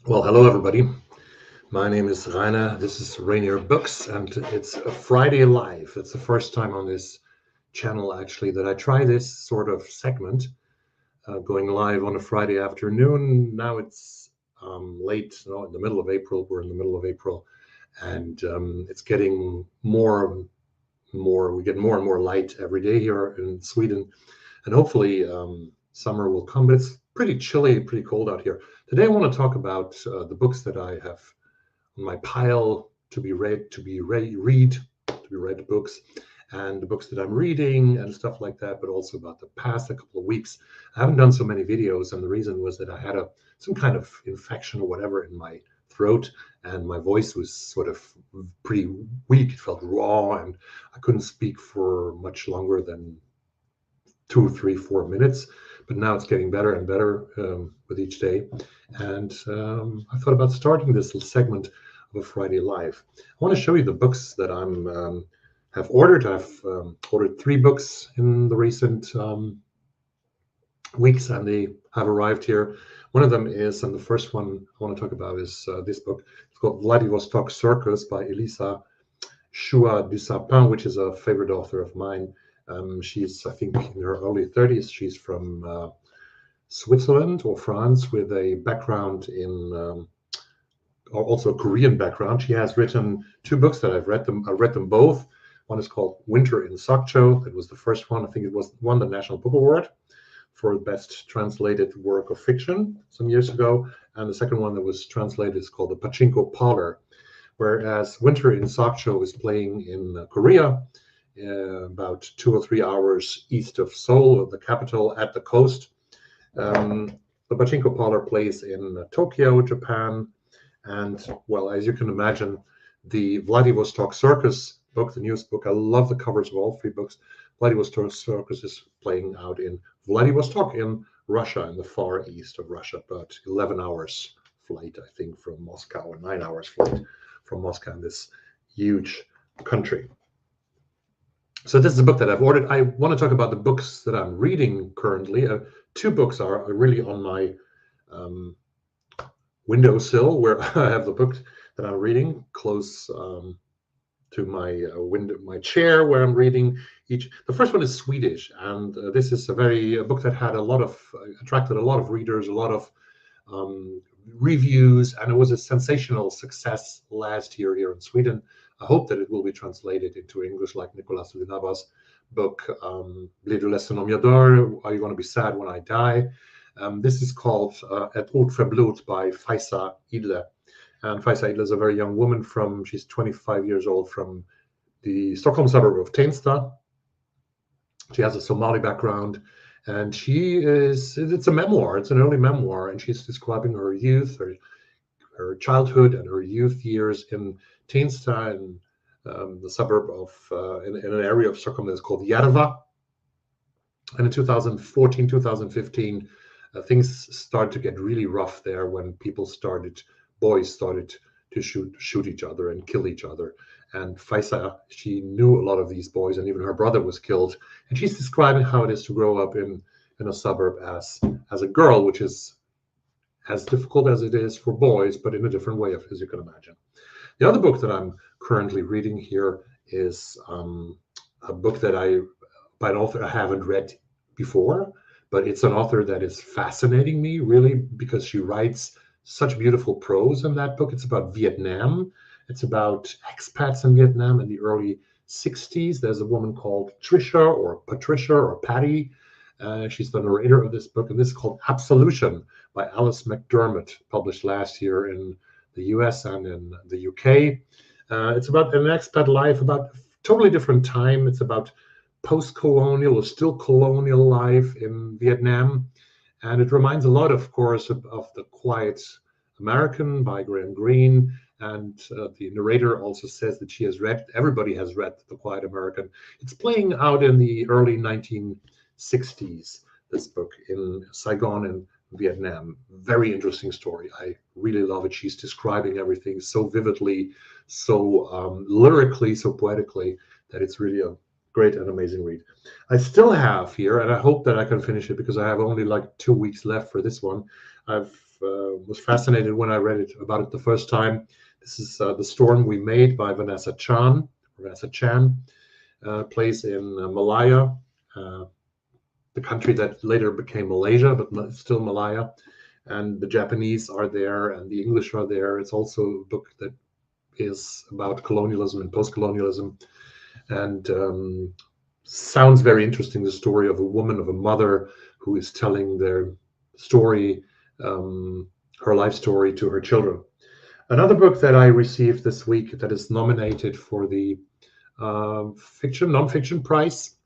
Well, hello everybody. My name is Rainer. This is Rainier Books, and it's a Friday Live. It's the first time on this channel actually that I try this sort of segment, going live on a Friday afternoon. Now it's late, no, in the middle of April. We're in the middle of April, and it's getting more. We get more and more light every day here in Sweden, and hopefully summer will come. But it's pretty chilly, pretty cold out here. Today I want to talk about the books that I have on my pile to be read, to be read books, and the books that I'm reading and stuff like that, but also about the past a couple of weeks. I haven't done so many videos, and the reason was that I had some kind of infection or whatever in my throat, and my voice was sort of pretty weak. It felt raw, and I couldn't speak for much longer than 2, 3, 4 minutes. But now it's getting better and better with each day. And I thought about starting this little segment of a Friday Live. I want to show you the books that I'm have ordered. I've ordered 3 books in the recent weeks, and they have arrived here. One of them is, and the first one I want to talk about is this book. It's called Vladivostok Circus by Elise Shua Dusapin, which is a favorite author of mine. She's, I think, in her early 30s. She's from Switzerland or France with a background in, also a Korean background. She has written 2 books that I've read them. I read them both. One is called Winter in Sokcho. It was the first one. I think it won the National Book Award for best translated work of fiction some years ago. And the second one that was translated is called The Pachinko Parlor. Whereas Winter in Sokcho is playing in Korea, about 2 or 3 hours east of Seoul, the capital, at the coast. The Pachinko Parlor plays in Tokyo, Japan. And, well, as you can imagine, the Vladivostok Circus book, the newest book, I love the covers of all 3 books. Vladivostok Circus is playing out in Vladivostok in Russia, in the far east of Russia, about 11 hours flight, I think, from Moscow, or 9 hours flight from Moscow, in this huge country. So this is a book that I've ordered. I want to talk about the books that I'm reading currently. 2 books are really on my windowsill, where I have the book that I'm reading close to my window, my chair, where I'm reading each. The first one is Swedish, and this is a book that had attracted a lot of readers, a lot of reviews, and it was a sensational success last year here in Sweden. I hope that it will be translated into English, like Nicolas Linaba's book, Blir du ledsen om jag dör? Are you going to be sad when I die? This is called Ett ord för blod by Faysa Idle. And Faysa Idle is a very young woman she's 25 years old, from the Stockholm suburb of Tensta. She has a Somali background, and it's a memoir, it's an early memoir, and she's describing her youth, her childhood and her youth years in Tensta, in the suburb of, in an area of Stockholm that's called Järva. And in 2014, 2015, things started to get really rough there when boys started to shoot each other and kill each other. And Faysa, she knew a lot of these boys, and even her brother was killed. And she's describing how it is to grow up in a suburb as a girl, which is as difficult as it is for boys, but in a different way, as you can imagine. The other book that I'm currently reading here is a book by an author I haven't read before, but it's an author that is fascinating me, really, because she writes such beautiful prose in that book. It's about Vietnam. It's about expats in Vietnam in the early 60s. There's a woman called Patricia or Patty. She's the narrator of this book, and this is called Absolution by Alice McDermott, published last year in the US and in the UK. It's about an expat life, about a totally different time. It's about post-colonial or still colonial life in Vietnam. And it reminds a lot, of course, of The Quiet American by Graham Greene. And the narrator also says that everybody has read The Quiet American. It's playing out in the early 1960s, this book, in Saigon and Vietnam. Very interesting story. I really love it. She's describing everything so vividly, so lyrically, so poetically, that it's really a great and amazing read. I still have here, and I hope that I can finish it because I have only like 2 weeks left for this one. I've was fascinated when I read about it the first time. This is The Storm We Made by Vanessa Chan. Plays in Malaya, the country that later became Malaysia, but still Malaya. And the Japanese are there and the English are there. It's also a book that is about colonialism and post-colonialism, and sounds very interesting. The story of a woman, of a mother who is telling their story, her life story, to her children. Another book that I received this week that is nominated for the non-fiction prize,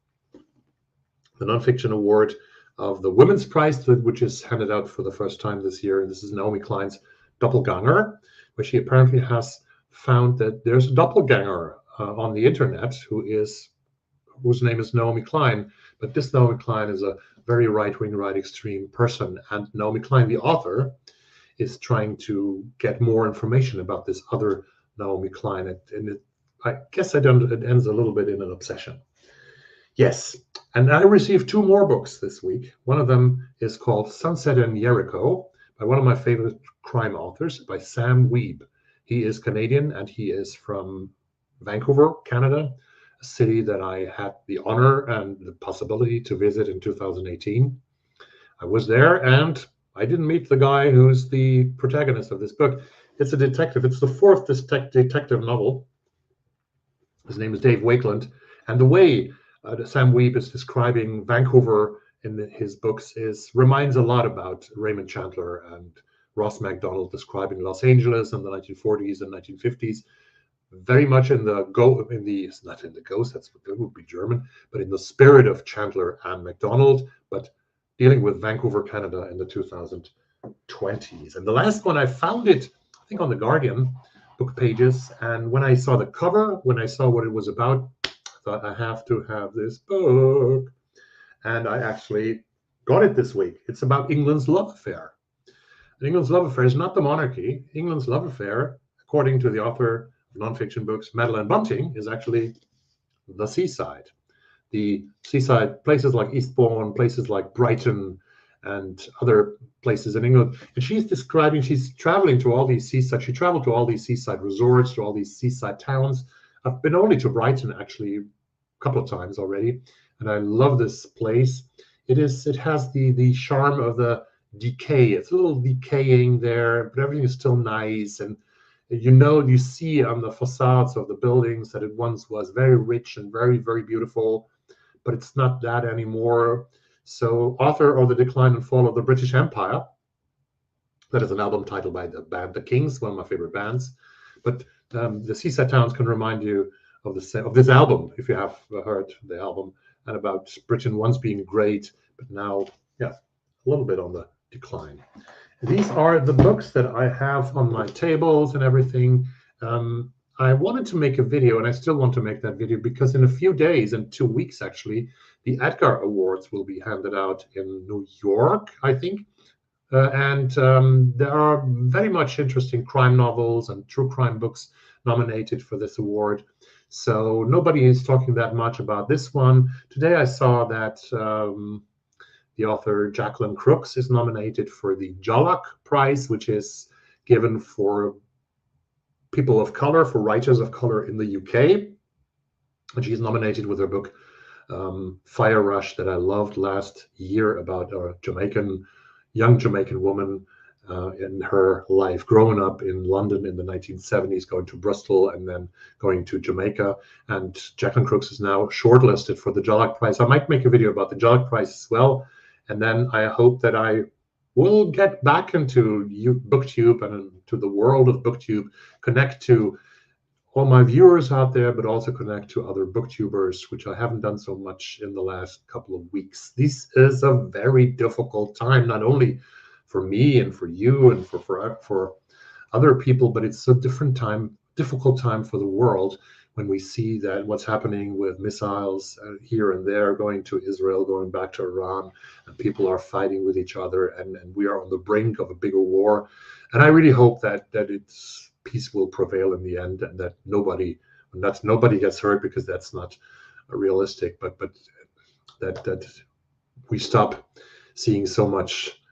the non-fiction award of the Women's Prize, which is handed out for the first time this year. And this is Naomi Klein's Doppelganger, where she apparently has found that there's a doppelganger on the internet whose name is Naomi Klein. But this Naomi Klein is a very right-wing, right-extreme person. And Naomi Klein, the author, is trying to get more information about this other Naomi Klein. I guess it ends a little bit in an obsession. Yes, and I received 2 more books this week. One of them is called Sunset in Jericho by one of my favorite crime authors, by Sam Wiebe. He is Canadian and he is from Vancouver, Canada, a city that I had the honor and the possibility to visit in 2018. I was there and I didn't meet the guy who's the protagonist of this book. It's a detective. It's the 4th detective novel. His name is Dave Wakeland. And the way Sam Wiebe is describing Vancouver in his books reminds a lot about Raymond Chandler and Ross MacDonald describing Los Angeles in the 1940s and 1950s. Very much in the it's not in the ghost, that would be German, but in the spirit of Chandler and MacDonald, but dealing with Vancouver, Canada in the 2020s. And the last one, I found it, I think, on the Guardian book pages. And when I saw the cover, when I saw what it was about, I thought, I have to have this book. And I actually got it this week. It's about England's love affair. And England's love affair is not the monarchy. England's love affair, according to the author of nonfiction books, Madeleine Bunting, is actually the seaside. The seaside, places like Eastbourne, places like Brighton, and other places in England. And she's describing, she's traveling to all these seaside, she traveled to all these seaside resorts, to all these seaside towns. I've been only to Brighton actually a couple of times already, and I love this place. It has the charm of the decay. It's a little decaying there, but everything is still nice. And you see on the facades of the buildings that it once was very rich and very, very beautiful, but it's not that anymore. So, author of The Decline and Fall of the British Empire. That is an album titled by the band The Kings, one of my favorite bands. But the seaside towns can remind you of this album, if you have heard the album, and about Britain once being great, but now, yeah, a little bit on the decline. These are the books that I have on my tables and everything. I wanted to make a video, and I still want to make that video, because in a few days, in 2 weeks actually, the Edgar Awards will be handed out in New York, I think. And there are very much interesting crime novels and true crime books nominated for this award. So nobody is talking that much about this one. Today I saw that the author Jacqueline Crooks is nominated for the Jollock Prize, which is given for people of color, for writers of color in the UK. And she's nominated with her book Fire Rush, that I loved last year, about a young Jamaican woman in her life, growing up in London in the 1970s, going to Bristol and then going to Jamaica. And Jacqueline Crooks is now shortlisted for the Jollock Prize. I might make a video about the Jollock Prize as well. And then I hope that I will get back into BookTube and into the world of BookTube, connect to all my viewers out there, but also connect to other booktubers, which I haven't done so much in the last couple of weeks. This is a very difficult time, not only for me and for you and for other people, but it's a difficult time for the world, when we see that what's happening with missiles here and there, going to Israel, going back to Iran, and people are fighting with each other, and we are on the brink of a bigger war. And I really hope that peace will prevail in the end, and that nobody gets hurt, because that's not realistic, but that we stop seeing so much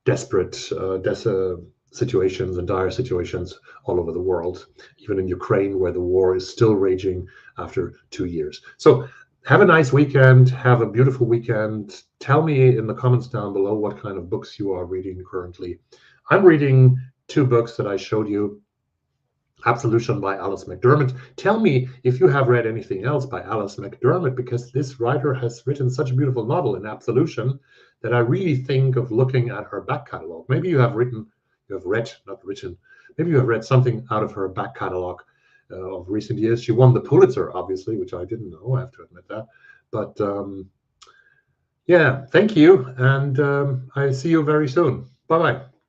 desperate situations and dire situations all over the world, even in Ukraine, where the war is still raging after 2 years. So have a nice weekend. Have a beautiful weekend. Tell me in the comments down below what kind of books you are reading currently. I'm reading 2 books that I showed you. Absolution by Alice McDermott. Tell me if you have read anything else by Alice McDermott, because this writer has written such a beautiful novel in Absolution that I really think of looking at her back catalog. Maybe you have read, not written, maybe you have read something out of her back catalog of recent years. She won the Pulitzer, obviously, which I didn't know, I have to admit that. But yeah, thank you, and I see you very soon. Bye-bye.